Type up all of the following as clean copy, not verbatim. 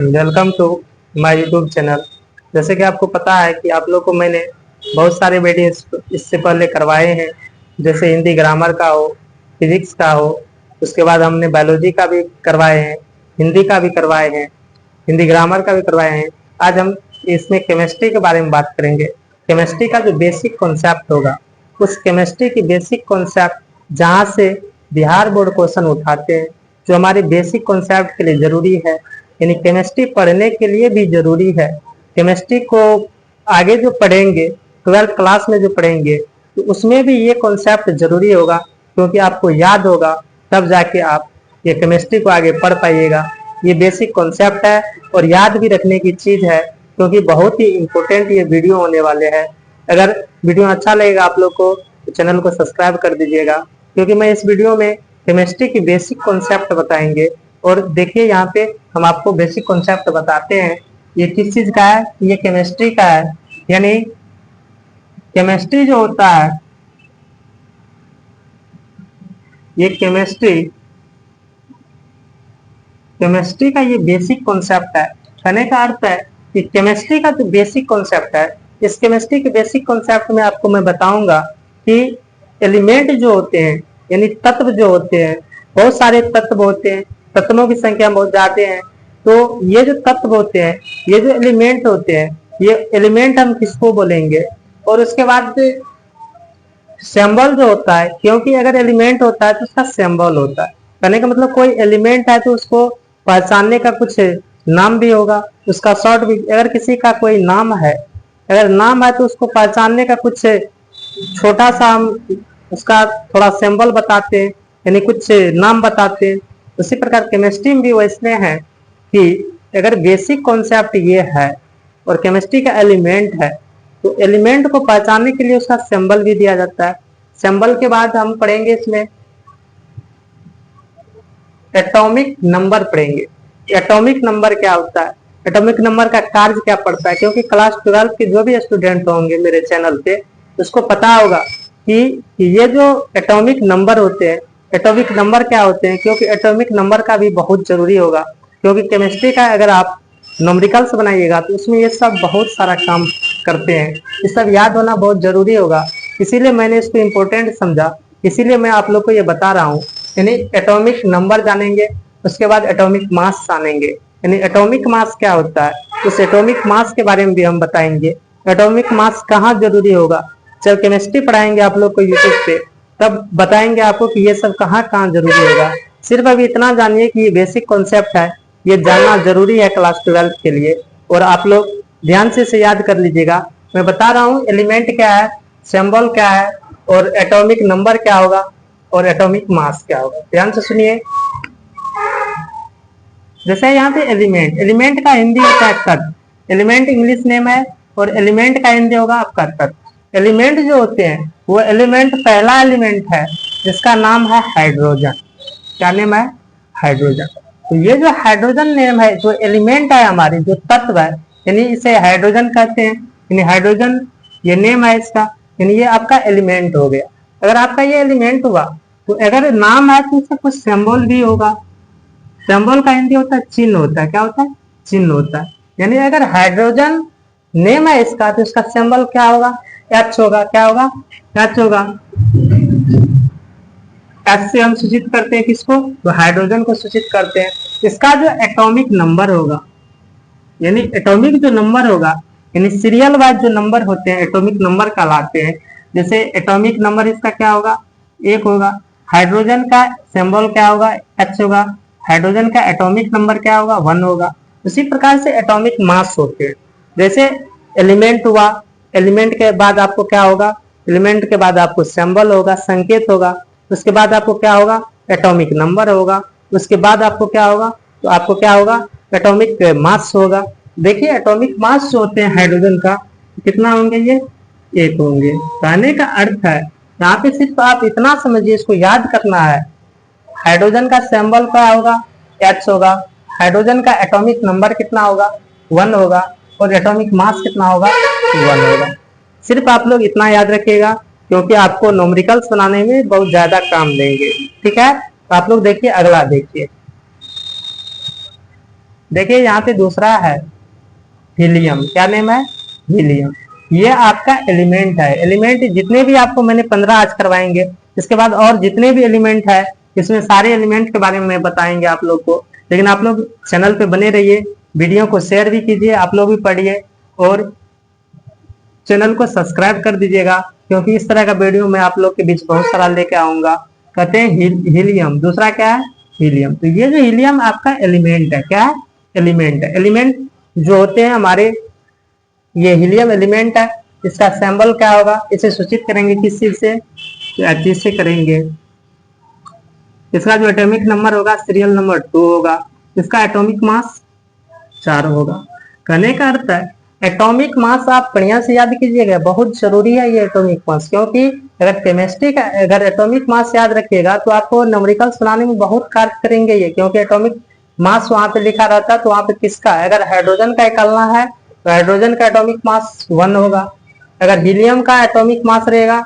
Welcome to my YouTube channel. जैसे कि आपको पता है कि आप लोग को मैंने बहुत सारे वीडियो इससे पहले करवाए हैं। जैसे हिंदी ग्रामर का हो, फिजिक्स का हो, उसके बाद हमने बायोलॉजी का भी करवाए हैं, हिंदी का भी करवाए हैं, हिंदी ग्रामर का भी करवाए हैं। आज हम इसमें केमिस्ट्री के बारे में बात करेंगे। केमिस्ट्री का जो बेसिक कॉन्सेप्ट होगा, उस केमिस्ट्री की बेसिक कॉन्सेप्ट जहाँ से बिहार बोर्ड क्वेश्चन उठाते हैं, जो हमारे बेसिक कॉन्सेप्ट के लिए जरूरी है, यानी केमिस्ट्री पढ़ने के लिए भी जरूरी है। केमिस्ट्री को आगे जो पढ़ेंगे, 12th क्लास में जो पढ़ेंगे, तो उसमें भी ये कॉन्सेप्ट जरूरी होगा, क्योंकि आपको याद होगा, तब जाके आप ये केमिस्ट्री को आगे पढ़ पाइएगा। ये बेसिक कॉन्सेप्ट है और याद भी रखने की चीज है, क्योंकि बहुत ही इंपॉर्टेंट ये वीडियो होने वाले हैं। अगर वीडियो अच्छा लगेगा आप लोग को, तो चैनल को सब्सक्राइब कर दीजिएगा, क्योंकि मैं इस वीडियो में केमिस्ट्री की बेसिक कॉन्सेप्ट बताएंगे। और देखिए यहाँ पे हम आपको बेसिक कॉन्सेप्ट बताते हैं। ये किस चीज का है? ये केमिस्ट्री का है। यानी केमिस्ट्री जो होता है, ये केमिस्ट्री का ये बेसिक कॉन्सेप्ट है। कहने का अर्थ है कि केमिस्ट्री का जो बेसिक कॉन्सेप्ट है, इस केमिस्ट्री के बेसिक कॉन्सेप्ट में आपको मैं बताऊंगा कि एलिमेंट जो होते हैं, यानी तत्व जो होते हैं, बहुत सारे तत्व होते हैं, तत्वों की संख्या बहुत ज्यादा है। तो ये जो तत्व होते हैं, ये जो एलिमेंट होते हैं, ये एलिमेंट हम किसको बोलेंगे? और उसके बाद सिंबल जो होता है, क्योंकि अगर एलिमेंट होता है तो उसका सिंबल होता है। कहने का मतलब कोई एलिमेंट है तो उसको पहचानने का कुछ नाम भी होगा, उसका शॉर्ट भी। अगर किसी का कोई नाम है, अगर नाम है तो उसको पहचानने का कुछ छोटा सा हम उसका थोड़ा सिंबल बताते हैं, यानी कुछ नाम बताते हैं। उसी प्रकार केमिस्ट्री में भी वैसे है कि अगर बेसिक कॉन्सेप्ट ये है और केमिस्ट्री का एलिमेंट है, तो एलिमेंट को पहचानने के लिए उसका सिंबल भी दिया जाता है। सिंबल के बाद हम पढ़ेंगे इसमें एटॉमिक नंबर पढ़ेंगे। एटॉमिक नंबर क्या होता है, एटॉमिक नंबर का कार्य क्या पड़ता है, क्योंकि क्लास 12 के जो भी स्टूडेंट होंगे मेरे चैनल पे, उसको पता होगा कि ये जो एटॉमिक नंबर होते हैं, एटॉमिक नंबर क्या होते हैं, क्योंकि एटॉमिक नंबर का भी बहुत जरूरी होगा। क्योंकि केमिस्ट्री का अगर आप न्यूमेरिकल्स बनाइएगा तो उसमें ये सब बहुत सारा काम करते हैं, ये सब याद होना बहुत जरूरी होगा। इसीलिए मैंने इसको इम्पोर्टेंट समझा, इसीलिए मैं आप लोग को ये बता रहा हूँ। यानी एटॉमिक नंबर जानेंगे, उसके बाद एटॉमिक मास जानेंगे। यानी एटॉमिक मास क्या होता है, उस एटॉमिक मास के बारे में भी हम बताएंगे। एटॉमिक मास कहाँ जरूरी होगा, जब केमिस्ट्री पढ़ाएंगे आप लोग को यूट्यूब पे, तब बताएंगे आपको कि ये सब कहाँ कहाँ जरूरी होगा। सिर्फ अभी इतना जानिए कि ये बेसिक कॉन्सेप्ट है, ये जानना जरूरी है क्लास 12 के लिए। और आप लोग ध्यान से इसे याद कर लीजिएगा। मैं बता रहा हूँ एलिमेंट क्या है, सिंबल क्या है, और एटॉमिक नंबर क्या होगा, और एटॉमिक मास क्या होगा। ध्यान से सुनिए। जैसे यहाँ पे एलिमेंट, एलिमेंट का हिंदी होता है तत्व। एलिमेंट इंग्लिश नेम है और एलिमेंट का हिंदी होगा आपका तत्व। एलिमेंट जो होते हैं, वो एलिमेंट पहला एलिमेंट है जिसका नाम है हाइड्रोजन। क्या नेम है? हाइड्रोजन। तो ये जो हाइड्रोजन नेम है, जो एलिमेंट है हमारे, जो तत्व है, यानी इसे हाइड्रोजन कहते हैं। यानी हाइड्रोजन ये नेम है इसका, यानी ये आपका एलिमेंट हो गया। अगर आपका ये एलिमेंट हुआ, तो अगर नाम है तो इसका कुछ सिंबल भी होगा। सिंबल का हिंदी होता है चिन्ह होता है। क्या होता है? चिन्ह होता है। यानी अगर हाइड्रोजन नेम है इसका, तो इसका सिंबल क्या होगा? एच होगा। क्या होगा? एच होगा। एच से हम सूचित करते हैं किसको? तो हाइड्रोजन को सूचित करते हैं। इसका जो एटॉमिक नंबर होगा, यानी एटॉमिक जो नंबर होगा, यानी सीरियल वाइज जो नंबर होते हैं एटॉमिक नंबर कहलाते हैं। जैसे एटॉमिक नंबर इसका क्या होगा? 1 होगा। हाइड्रोजन का सिंबल क्या होगा? एच होगा। हाइड्रोजन का एटॉमिक नंबर क्या होगा? 1 होगा। उसी प्रकार से एटॉमिक मास होते हैं। जैसे एलिमेंट हुआ, एलिमेंट के बाद आपको क्या होगा? एलिमेंट के बाद आपको सिंबल होगा, संकेत होगा। उसके बाद आपको क्या होगा? एटॉमिक नंबर होगा। उसके बाद आपको क्या होगा? तो आपको क्या होगा? एटॉमिक मास होगा। देखिए एटॉमिक मास जो होते हैं हाइड्रोजन का, कितना होंगे? ये 1 होंगे। कहने का अर्थ है यहाँ पे सिर्फ आप इतना समझिए, इसको याद करना है। हाइड्रोजन का सिंबल क्या होगा? H होगा। हाइड्रोजन का एटॉमिक नंबर कितना होगा? 1 होगा। और एटॉमिक मास कितना होगा? 1 होगा। सिर्फ आप लोग इतना याद रखिएगा, क्योंकि आपको न्यूमेरिकल्स बनाने में बहुत ज्यादा काम देंगे। ठीक है, तो आप लोग देखिए, अगला देखिए। देखिए यहाँ पे दूसरा है हीलियम। क्या नेम है? हीलियम। ये आपका एलिमेंट है। एलिमेंट जितने भी आपको मैंने 15 आज करवाएंगे, इसके बाद और जितने भी एलिमेंट है इसमें सारे एलिमेंट के बारे में बताएंगे आप लोग को। लेकिन आप लोग चैनल पे बने रहिए, वीडियो को शेयर भी कीजिए, आप लोग भी पढ़िए और चैनल को सब्सक्राइब कर दीजिएगा, क्योंकि इस तरह का वीडियो मैं आप लोग के बीच बहुत सारा लेके आऊंगा। कहते हैं हीलियम। दूसरा क्या है? हीलियम। तो ये जो हीलियम आपका एलिमेंट है, क्या है? एलिमेंट है। एलिमेंट जो होते हैं हमारे, ये हीलियम एलिमेंट है। इसका सिंबल क्या होगा? इसे सूचित करेंगे किस चीज से? तो H से करेंगे। इसका जो एटॉमिक नंबर होगा सीरियल नंबर 2 होगा। इसका एटॉमिक मास 4 होगा। कहने का अर्थ है एटॉमिक मास आप बढ़िया से याद कीजिएगा, बहुत जरूरी है ये एटॉमिक मास, क्योंकि अगर केमिस्ट्री का अगर एटॉमिक मास याद रखिएगा तो आपको न्यूमेरिकल्स बनाने में बहुत कार्य करेंगे ये, क्योंकि एटॉमिक मास वहां पे लिखा रहता है। तो वहां पे किसका, अगर हाइड्रोजन का निकालना है तो हाइड्रोजन का एटॉमिक मास 1 होगा। अगर हीलियम का एटॉमिक मास रहेगा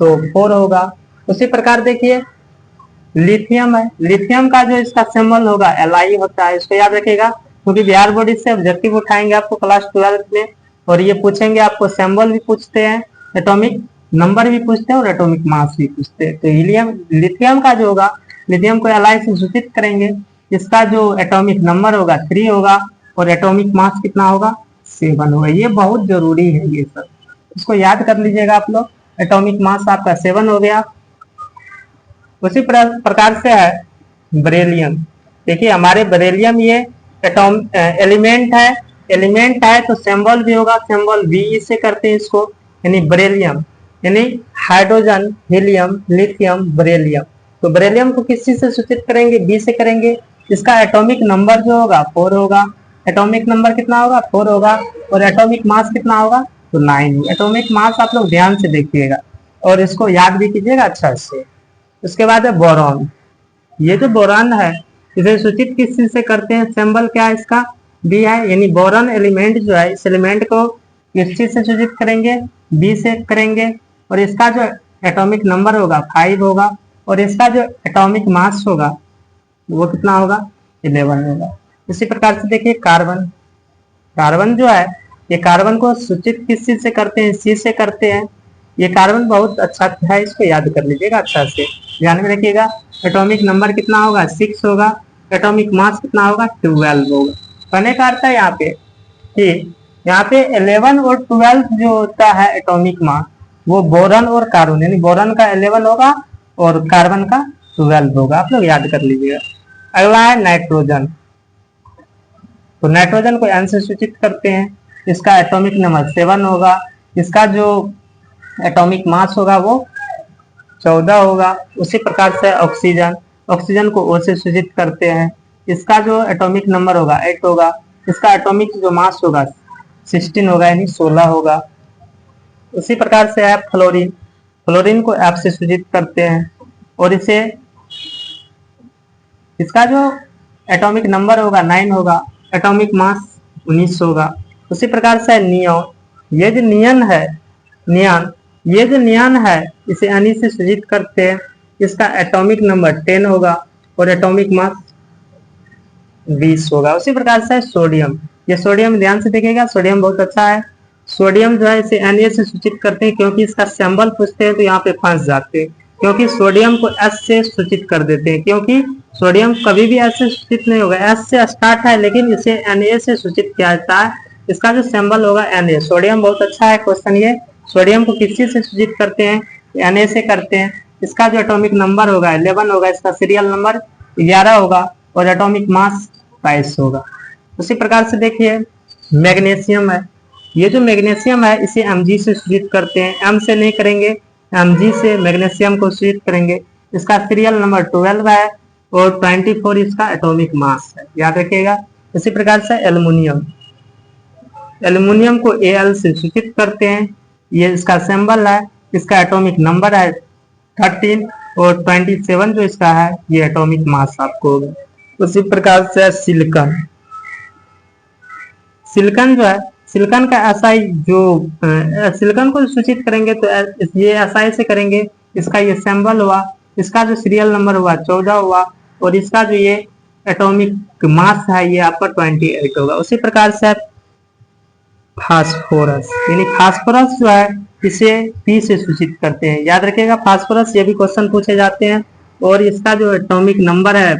तो 4 होगा। उसी प्रकार देखिए लिथियम है। लिथियम का जो इसका सिंबल होगा Li होता है। इसको याद रखिएगा, क्योंकि बिहार बोर्ड से ऑब्जेक्टिव उठाएंगे आपको क्लास 12 में, और ये पूछेंगे आपको सिंबल भी पूछते हैं, एटॉमिक नंबर भी पूछते हैं और एटॉमिक मास भी पूछते हैं। तो हीलियम लिथियम का जो होगा, लिथियम को Li से सूचित करेंगे। इसका जो एटॉमिक नंबर होगा 3 होगा और एटॉमिक मास कितना होगा? 7 होगा। ये बहुत जरूरी है ये सब, इसको याद कर लीजिएगा आप लोग। एटॉमिक मास आपका 7 हो गया। उसी प्रकार से है बेरिलियम। देखिए हमारे बेरिलियम ये एलिमेंट है। एलिमेंट है तो सिंबल भी होगा, सिंबल बी से करते हैं इसको, यानी बेरिलियम, यानी हाइड्रोजन, हीलियम, लिथियम, बेरिलियम। तो बेरिलियम को किस चीज से सूचित करेंगे? बी से करेंगे। इसका एटॉमिक नंबर जो होगा 4 होगा। एटॉमिक नंबर कितना होगा? 4 होगा। और एटॉमिक मास कितना होगा? तो 9। एटॉमिक मास आप लोग ध्यान से देखिएगा और इसको याद भी कीजिएगा अच्छा से। उसके बाद है बोरॉन। ये जो बोरॉन है इसे सूचित किस चीज से करते हैं? सिंबल क्या है इसका? बी है। यानी बोरॉन एलिमेंट जो है, इस एलिमेंट को किस चीज से सूचित करेंगे? बी से करेंगे। और इसका जो एटॉमिक नंबर होगा 5 होगा। और इसका जो एटॉमिक मास होगा वो कितना होगा? 11 होगा। इसी प्रकार से देखिए कार्बन। कार्बन जो है, ये कार्बन को सूचित किस चीज से करते हैं? सी से करते हैं। ये कार्बन बहुत अच्छा है, इसको याद कर लीजिएगा अच्छा से, ध्यान में रखिएगा। एटॉमिक नंबर कितना होगा? 6 होगा। एटॉमिक मास कितना होगा? 12 होगा। कहने का अर्थ है यहाँ पे कि यहाँ पे 11 और 12 जो होता है एटॉमिक मास, वो बोरॉन और कार्बन, यानी बोरॉन का 11 होगा और कार्बन का 12 होगा। आप लोग याद कर लीजिएगा। अगला है नाइट्रोजन। तो नाइट्रोजन को N से सूचित करते हैं। इसका एटॉमिक नंबर 7 होगा। इसका जो एटॉमिक मास होगा वो 14 होगा। उसी प्रकार से ऑक्सीजन, ऑक्सीजन को O से सूचित करते हैं। इसका जो एटॉमिक नंबर होगा 8 होगा। इसका एटॉमिक जो मास होगा 16 होगा, यानी 16 होगा। उसी प्रकार से है फ्लोरीन। फ्लोरीन को F से सूचित करते हैं और इसे, इसका जो एटॉमिक नंबर होगा 9 होगा। एटॉमिक मास 19 होगा। उसी प्रकार से नियॉन। ये जो नियन है, नियॉन, ये जो नियॉन है इसे Ni से सूचित करते हैं। इसका एटॉमिक नंबर 10 होगा और एटॉमिक मास 20 होगा। उसी प्रकार से सोडियम। ये सोडियम ध्यान से देखिएगा, सोडियम बहुत अच्छा है। सोडियम जो है इसे Na से सूचित करते हैं, क्योंकि इसका सिंबल पूछते हैं तो यहाँ पे फंस जाते हैं, क्योंकि सोडियम को S से सूचित कर देते हैं, क्योंकि सोडियम कभी भी S से सूचित नहीं होगा। S से स्टार्ट है लेकिन इसे Na से सूचित किया जाता है। इसका जो सिंबल होगा Na। सोडियम बहुत अच्छा है क्वेश्चन ये। सोडियम को किस चीज से सूचित करते हैं? Na से करते हैं। इसका जो एटॉमिक नंबर होगा 11 होगा। इसका सीरियल नंबर 11 होगा और एटॉमिक मास 22 होगा। उसी प्रकार से देखिए मैग्नीशियम है। ये जो मैग्नीशियम है इसे Mg से सूचित करते हैं। M से नहीं करेंगे, Mg से मैग्नीशियम को सूचित करेंगे। इसका सीरियल नंबर 12 है और 24 इसका एटॉमिक मास है, याद रखिएगा। इसी प्रकार से एल्युमिनियम। एल्युमिनियम को Al से सूचित करते हैं। ये इसका सिंबल है। इसका एटॉमिक नंबर है 13 और 27 जो इसका है ये एटॉमिक मास आपको होगा। उसी प्रकार से सिलिकॉन। सिलिकॉन जो है, सिलिकॉन का SI जो सिलिकॉन को सूचित करेंगे तो ये SI से करेंगे। इसका ये सिंबल हुआ। इसका जो सीरियल नंबर हुआ 14 हुआ और इसका जो ये एटॉमिक मास है ये आपका 28 होगा। उसी प्रकार से फास्फोरस, यानी फास्फोरस जो है इसे P से सूचित करते हैं। याद रखिएगा फास्फोरस, ये भी क्वेश्चन पूछे जाते हैं। और इसका जो एटॉमिक नंबर है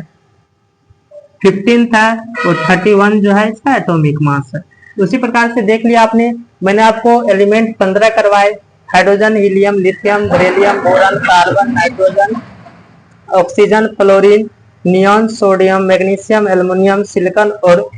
15 है और 31 जो है इसका एटॉमिक मास है। उसी प्रकार से देख लिया आपने, मैंने आपको एलिमेंट 15 करवाए, hydrogen, helium, lithium, beryllium, boron, carbon, nitrogen, oxygen, fluorine, neon, sodium, magnesium, aluminium, silicon और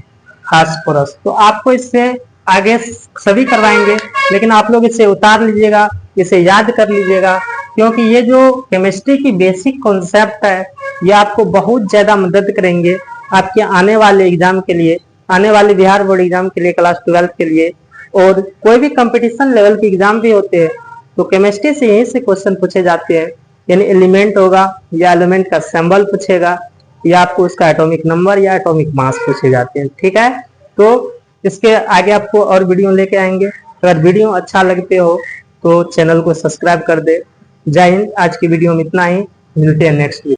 फास्फोरस। तो आपको इससे आगे सभी करवाएंगे, लेकिन आप लोग इसे उतार लीजिएगा, इसे याद कर लीजिएगा, क्योंकि ये जो केमिस्ट्री की बेसिक कॉन्सेप्ट है ये आपको बहुत ज्यादा मदद करेंगे आपके आने वाले एग्जाम के लिए, आने वाले बिहार बोर्ड एग्जाम के लिए, क्लास 12 के लिए, और कोई भी कंपटीशन लेवल के एग्जाम भी होते हैं तो केमिस्ट्री से यहीं से क्वेश्चन पूछे जाते हैं। यानी एलिमेंट होगा या एलिमेंट का सिंबल पूछेगा या आपको उसका एटॉमिक नंबर या एटॉमिक मास पूछे जाते हैं। ठीक है, तो इसके आगे आपको और वीडियो लेके आएंगे। अगर वीडियो अच्छा लगते हो तो चैनल को सब्सक्राइब कर दे। जय हिंद। आज की वीडियो में इतना ही, मिलते हैं नेक्स्ट वीडियो।